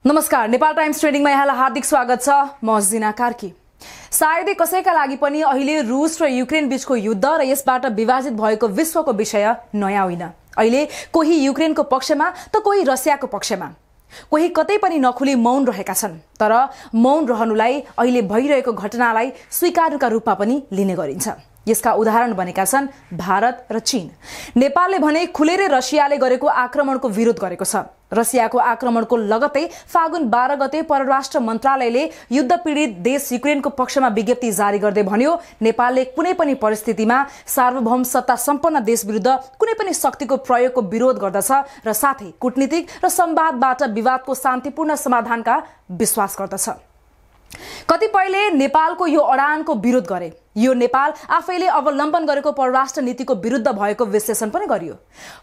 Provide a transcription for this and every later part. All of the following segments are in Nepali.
नमस्कार, नेपाल टाइम्स ट्रेडिङमा यहाँलाई हार्दिक स्वागत छ। म जिना कार्की। सायदै कसैका लागि पनि अहिले रुस र युक्रेन बीचको युद्ध र यसबाट विभाजित भएको विश्वको विषय नयाँ होइन। अहिले कोही युक्रेनको पक्षमा त कोही रसियाको पक्षमा, कोही कतै पनि नखुली मौन रहेका छन्। तर मौन रहनुलाई अहिले भइरहेको घटनालाई स्वीकार्नुका रूपमा पनि लिने गरिन्छ। यसका उदाहरण बनेका छन् भारत र चीन। नेपालले भने खुलेरै रसियाले गरेको आक्रमणको विरोध गरेको छ। रसियाको आक्रमणको लगत्तै फागुन 12 गते परराष्ट्र मन्त्रालयले युद्ध पीडित देश युक्रेनको पक्षमा विज्ञप्ति जारी गर्दै भन्यो, नेपालले कुनै पनि परिस्थितिमा सार्वभौम सत्ता सम्पन्न देश विरुद्ध कुनै पनि शक्तिको प्रयोगको विरोध गर्दछ र साथै कूटनीतिक र संवादबाट विवादको शान्तिपूर्ण समाधानका विश्वास गर्दछ। कतिपयले नेपालको यो अडानको विरोध गरे। यो नेपाल आफैले अवलम्बन गरेको परराष्ट्र नीतिको विरुद्ध भएको विश्लेषण पनि गरियो।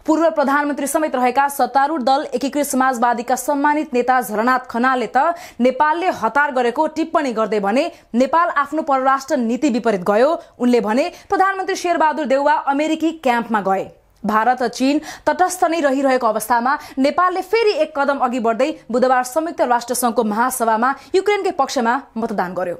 पूर्व प्रधानमन्त्री समेत रहेका सत्तारूढ दल एकीकृत समाजवादीका सम्मानित नेता झलनाथ खनालले त नेपालले हतार गरेको टिप्पणी गर्दै भने नेपाल आफ्नो परराष्ट्र नीति विपरीत गयो। उनले भने प्रधानमन्त्री शेरबहादुर देउवा अमेरिकी क्याम्पमा गए। भारत र चीन तटस्थ नै रहिरहेको अवस्थामा नेपालले फेरि एक कदम अघि बढ्दै बुधबार संयुक्त राष्ट्र संघको महासभामा युक्रेनकै पक्षमा मतदान गर्यो।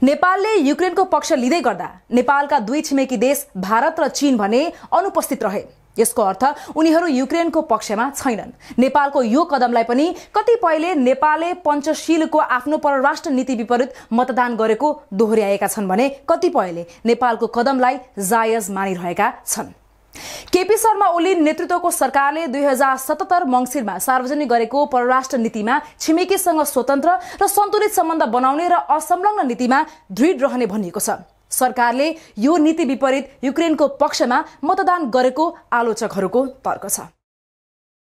नेपालले युक्रेनको पक्ष लिँदै गर्दा नेपालका दुई छिमेकी देश भारत र चीन भने अनुपस्थित रहे। यसको अर्थ उनीहरू युक्रेनको पक्षमा छैनन्। नेपालको यो कदमलाई पनि कतिपयले नेपालले पञ्चशीलको आफ्नो परराष्ट्र नीति विपरीत मतदान गरेको दोहोर्याएका छन् भने कतिपयले नेपालको कदमलाई जायज मानिरहेका छन्। केपी शर्मा ओली नेतृत्वको सरकारले 2077 मङ्सिरमा सार्वजनिक गरेको परराष्ट्र नीतिमा छिमेकीसँग स्वतन्त्र र सन्तुलित सम्बन्ध बनाउने र असंलग्न नीतिमा दृढ रहने भनिएको छ। सरकारले यो नीति विपरीत युक्रेनको पक्षमा मतदान गरेको आलोचकहरूको तर्क छ।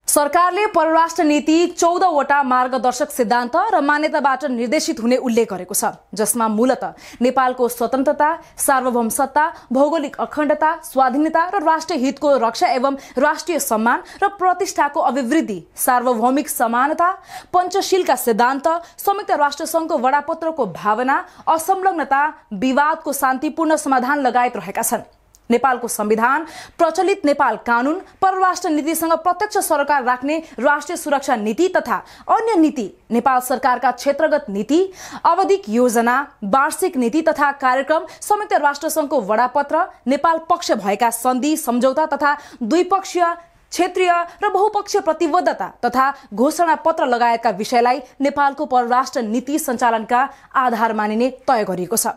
सरकारले परराष्ट्र नीति 14 वटा मार्गदर्शक सिद्धान्त र मान्यताबाट निर्देशित हुने उल्लेख गरेको छ, जसमा मूलतः नेपालको स्वतन्त्रता, सार्वभौम सत्ता, भौगोलिक अखण्डता, स्वाधीनता र राष्ट्रिय हितको रक्षा एवं राष्ट्रिय सम्मान र प्रतिष्ठाको अभिवृद्धि, सार्वभौमिक समानता, पञ्चशीलका सिद्धान्त, संयुक्त राष्ट्र संघको वडापत्रको भावना, असंलग्नता, विवादको शान्तिपूर्ण समाधान लगायत रहेका छन्। नेपालको संविधान, प्रचलित नेपाल कानून, परराष्ट्र नीतिसँग प्रत्यक्ष सरोकार राख्ने राष्ट्रिय सुरक्षा नीति तथा अन्य नीति, नेपाल सरकारका क्षेत्रगत नीति, आवधिक योजना, वार्षिक नीति तथा कार्यक्रम, संयुक्त राष्ट्र संघको वडापत्र, नेपाल पक्ष भएका सन्धि सम्झौता तथा द्विपक्षीय, क्षेत्रीय र बहुपक्षीय प्रतिबद्धता तथा घोषणा पत्र लगायतका विषयलाई नेपालको परराष्ट्र नीति सञ्चालनका आधार मानिने तय गरिएको छ।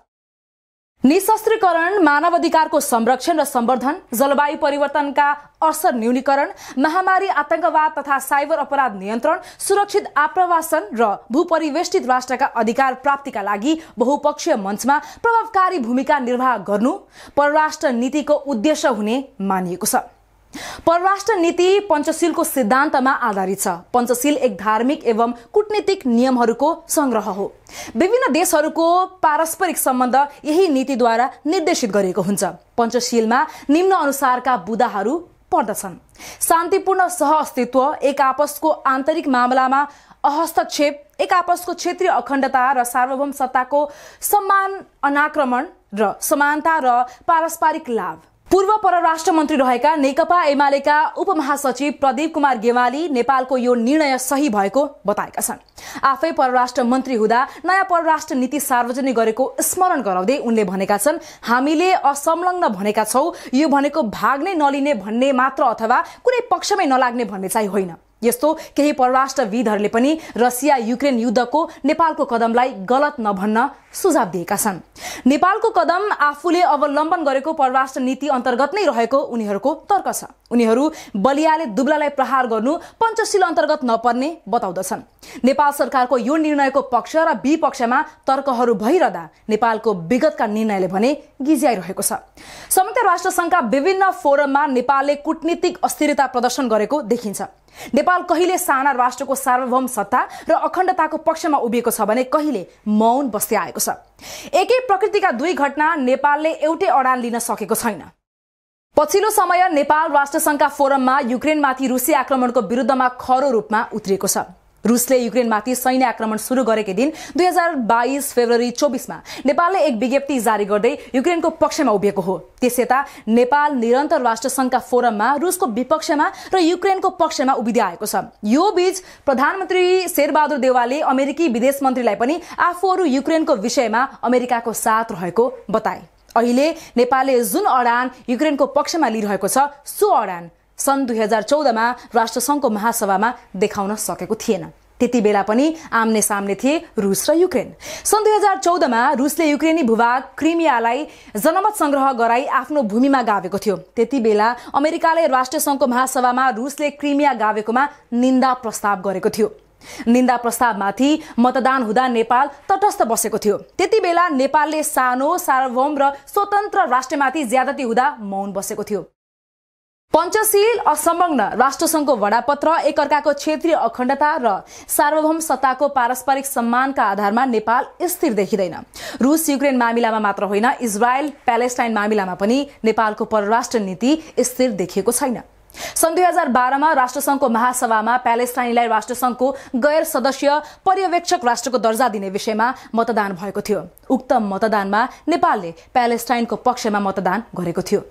निशस्त्रीकरण, मानवाधिकारको संरक्षण र सम्वर्धन, जलवायु परिवर्तनका असर न्यूनीकरण, महामारी, आतंकवाद तथा साइबर अपराध नियन्त्रण, सुरक्षित आप्रवासन र भूपरिवेष्टित राष्ट्रका अधिकार प्राप्तिका लागि बहुपक्षीय मञ्चमा प्रभावकारी भूमिका निर्वाह गर्नु परराष्ट्र नीतिको उद्देश्य हुने मानिएको छ। परराष्ट्र नीति पञ्चशीलको सिद्धान्तमा आधारित छ। पञ्चशील एक धार्मिक एवं कूटनीतिक नियमहरूको संग्रह हो। विभिन्न देशहरूको पारस्परिक सम्बन्ध यही नीतिद्वारा निर्देशित गरिएको हुन्छ। पञ्चशीलमा निम्न अनुसारका बुँदाहरू पर्दछन्: शान्तिपूर्ण सहअस्तित्व, एक आपसको आन्तरिक मामलामा हस्तक्षेप, एक आपसको क्षेत्रीय अखण्डता र सार्वभौम सत्ताको सम्मान, अनाक्रमण र समानता र पारस्परिक लाभ। पूर्व परराष्ट्र मन्त्री रहेका नेकपा एमालेका उपमहासचिव प्रदीप कुमार गेवाली नेपालको यो निर्णय सही भएको बताएका छन्। आफै परराष्ट्र मन्त्री हुँदा नयाँ परराष्ट्र नीति सार्वजनिक गरेको स्मरण गराउँदै उनले भनेका छन्, हामीले असंलग्न भनेका छौं, यो भनेको भाग्ने नलिने भन्ने मात्र अथवा कुनै पक्षमै नलाग्ने भन्ने चाहिँ होइन। यस्तो केही परराष्ट्रविदहरूले पनि रसिया युक्रेन युद्धको नेपालको कदमलाई गलत नभन्न सुझाव दिएका छन्। नेपालको कदम आफूले अवलम्बन गरेको परराष्ट्र नीति अन्तर्गत नै रहेको उनीहरूको तर्क छ। उनीहरू बलियाले दुब्लालाई प्रहार गर्नु पञ्चशील अन्तर्गत नपर्ने बताउँदछन्। नेपाल सरकारको यो निर्णयको पक्ष र विपक्षमा तर्कहरू भइरहँदा नेपालको विगतका निर्णयले भने गिज्याइरहेको छ। संयुक्त राष्ट्र संघका विभिन्न फोरममा नेपालले कूटनीतिक अस्थिरता प्रदर्शन गरेको देखिन्छ। नेपाल कहिले साना राष्ट्रको सार्वभौम सत्ता र अखण्डताको पक्षमा उभिएको छ भने कहिले मौन बस्दै आएको छ। एकै प्रकृतिका दुई घटना नेपालले एउटै अडान लिन सकेको छैन। पछिल्लो समय नेपाल राष्ट्रसङ्घका फोरममा युक्रेनमाथि रुसी आक्रमणको विरुद्धमा खरो रूपमा उत्रिएको छ। रुसले युक्रेनमाथि सैन्य आक्रमण सुरु गरेकै दिन 2022 फेब्रुअरी 24 मा नेपालले एक विज्ञप्ति जारी गर्दै युक्रेनको पक्षमा उभिएको हो। त्यसयता नेपाल निरन्तर राष्ट्रसङ्घका फोरममा रुसको विपक्षमा र युक्रेनको पक्षमा उभिँदै आएको छ। यो बीच प्रधानमन्त्री शेरबहादुर देउवाले अमेरिकी विदेश मन्त्रीलाई पनि आफूहरू युक्रेनको विषयमा अमेरिकाको साथ रहेको बताए। अहिले नेपालले जुन अडान युक्रेनको पक्षमा लिइरहेको छ सो अडान सन् 2014 मा राष्ट्रसङ्घको महासभामा देखाउन सकेको थिएन। त्यति बेला पनि आम्ने सामने थिए रुस र युक्रेन। सन् 2014 मा रुसले युक्रेनी भूभाग क्रिमियालाई जनमत संग्रह गराई आफ्नो भूमिमा गाभेको थियो। त्यति बेला अमेरिकाले राष्ट्रसङ्घको महासभामा रुसले क्रिमिया गाभेकोमा निन्दा प्रस्ताव गरेको थियो। निन्दा प्रस्तावमाथि मतदान हुँदा नेपाल तटस्थ बसेको थियो। त्यति बेला नेपालले सानो सार्वभौम र स्वतन्त्र राष्ट्रमाथि ज्यादती हुँदा मौन बसेको थियो। पञ्चशील असंलग्न राष्ट्रसङ्घको वडापत्र एकअर्काको क्षेत्रीय अखण्डता र सार्वभौम सत्ताको पारस्परिक सम्मानका आधारमा नेपाल स्थिर देखिँदैन। रुस युक्रेन मामिलामा मात्र होइन, इजरायल प्यालेस्टाइन मामिलामा पनि नेपालको परराष्ट्र नीति स्थिर देखिएको छैन। सन् 2012 मा राष्ट्रसङ्घको महासभामा प्यालेस्टाइनलाई राष्ट्रसङ्घको गैर सदस्य पर्यवेक्षक राष्ट्रको दर्जा दिने विषयमा मतदान भएको थियो। उक्त मतदानमा नेपालले प्यालेस्टाइनको पक्षमा मतदान गरेको थियो।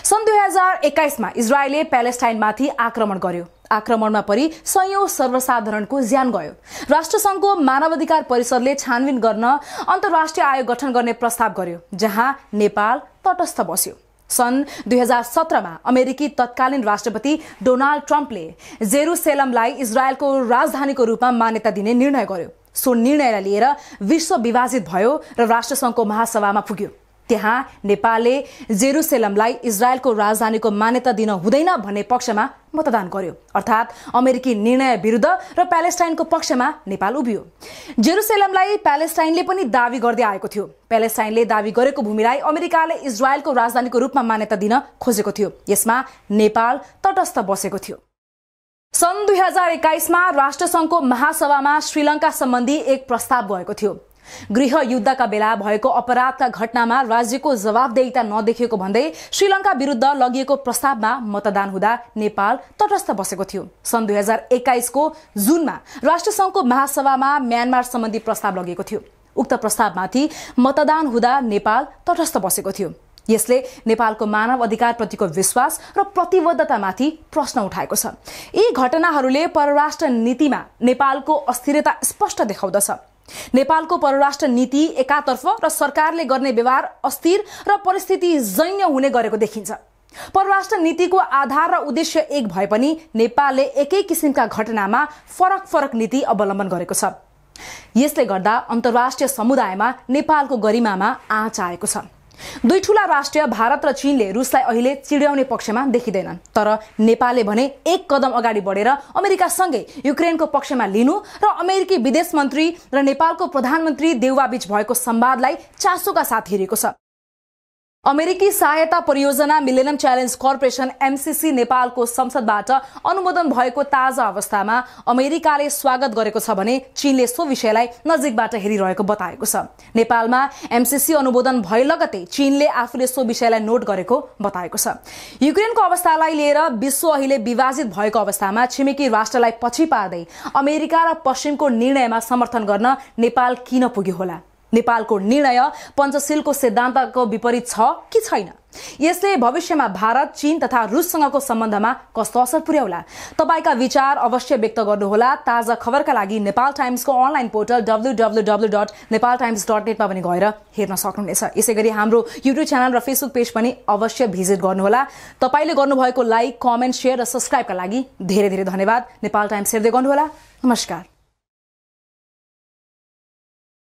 सन् 2021 मा इजरायलले प्यालेस्टाइनमाथि आक्रमण गर्यो। आक्रमणमा परि सयौं सर्वसाधारणको ज्यान गयो। राष्ट्रसङ्घको मानवाधिकार परिषदले छानबिन गर्न अन्तर्राष्ट्रिय आयोग गठन गर्ने प्रस्ताव गर्यो, जहाँ नेपाल तटस्थ बस्यो। सन् 2017 मा अमेरिकी तत्कालीन राष्ट्रपति डोनाल्ड ट्रम्पले जेरुसेलमलाई इजरायलको राजधानीको रूपमा मान्यता दिने निर्णय गर्यो। सो निर्णयलाई लिएर विश्व विभाजित भयो र राष्ट्रसङ्घको महासभामा पुग्यो। त्यहाँ नेपालले जेरुसेलमलाई इजरायलको राजधानीको मान्यता दिन हुँदैन भन्ने पक्षमा मतदान गर्यो। अर्थात् अमेरिकी निर्णय विरुद्ध र प्यालेस्टाइनको पक्षमा नेपाल उभियो। जेरुसेलमलाई प्यालेस्टाइनले पनि दावी गर्दै आएको थियो। प्यालेस्टाइनले दावी गरेको भूमिलाई अमेरिकाले इजरायलको राजधानीको रूपमा मान्यता दिन खोजेको थियो। यसमा नेपाल तटस्थ बसेको थियो। सन् 2021 मा राष्ट्रसङ्घको महासभामा श्रीलङ्का सम्बन्धी एक प्रस्ताव गएको थियो। गृह युद्धका बेला भएको अपराधका घटनामा राज्यको जवाबदेहिता नदेखिएको भन्दै श्रीलङ्का विरुद्ध लगिएको प्रस्तावमा मतदान हुँदा नेपाल तटस्थ बसेको थियो। सन् 2021 को जुनमा राष्ट्रसङ्घको महासभामा म्यानमार सम्बन्धी प्रस्ताव लगिएको थियो। उक्त प्रस्तावमाथि मतदान हुँदा नेपाल तटस्थ बसेको थियो। यसले नेपालको मानव अधिकारप्रतिको विश्वास र प्रतिबद्धतामाथि प्रश्न उठाएको छ। यी घटनाहरूले परराष्ट्र नीतिमा नेपालको अस्थिरता स्पष्ट देखाउँदछ। नेपालको परराष्ट्र नीति एकातर्फ र सरकारले गर्ने व्यवहार अस्थिर र परिस्थिति जन्य हुने गरेको देखिन्छ। परराष्ट्र नीतिको आधार र उद्देश्य एक भए पनि नेपालले एकै किसिमका घटनामा फरक फरक नीति अवलम्बन गरेको छ। यसले गर्दा अन्तर्राष्ट्रिय समुदायमा नेपालको गरिमामा आँच आएको छ। दुई ठूला राष्ट्र भारत र चीनले रुसलाई अहिले चिड्याउने पक्षमा देखिँदैनन्, तर नेपालले भने एक कदम अगाडि बढेर अमेरिकासँगै युक्रेनको पक्षमा लिनु र अमेरिकी विदेश मन्त्री र नेपालको प्रधानमन्त्री देउवाबीच भएको संवादलाई चासोका साथ हेरेको छ। अमेरिकी सहायता परियोजना मिलेनियम च्यालेन्ज कर्पोरेसन एमसीसी नेपालको संसदबाट अनुमोदन भएको ताजा अवस्थामा अमेरिकाले स्वागत गरेको छ भने चीनले सो विषयलाई नजिकबाट हेरिरहेको बताएको छ। नेपालमा एमसीसी अनुमोदन भए लगतै चीनले आफूले सो विषयलाई नोट गरेको बताएको छ। युक्रेनको अवस्थालाई लिएर विश्व अहिले विभाजित भएको अवस्थामा छिमेकी राष्ट्रलाई पछि पार्दै अमेरिका र पश्चिमको निर्णयमा समर्थन गर्न नेपाल किन पुग्यो होला? नेपालको निर्णय पञ्चशीलको सिद्धान्तको विपरीत छ कि छैन? यसले भविष्यमा भारत, चीन तथा रुससँगको सम्बन्धमा कस्तो असर पुर्याउला? तपाईका विचार अवश्य व्यक्त गर्नुहोला। ताजा खबरका लागि नेपाल टाइम्सको अनलाइन पोर्टल www.nepaltimes.net मा पनि गएर हेर्न सक्नुहुनेछ। यसैगरी हाम्रो युट्युब च्यानल र फेसबुक पेज पनि अवश्य भिजिट गर्नुहोला। तपाईले गर्नुभएको लाइक, कमेन्ट, शेयर र सब्स्क्राइबका लागि धेरै धेरै धन्यवाद। नेपाल टाइम्स हेर्दै गर्नुहोला। नमस्कार।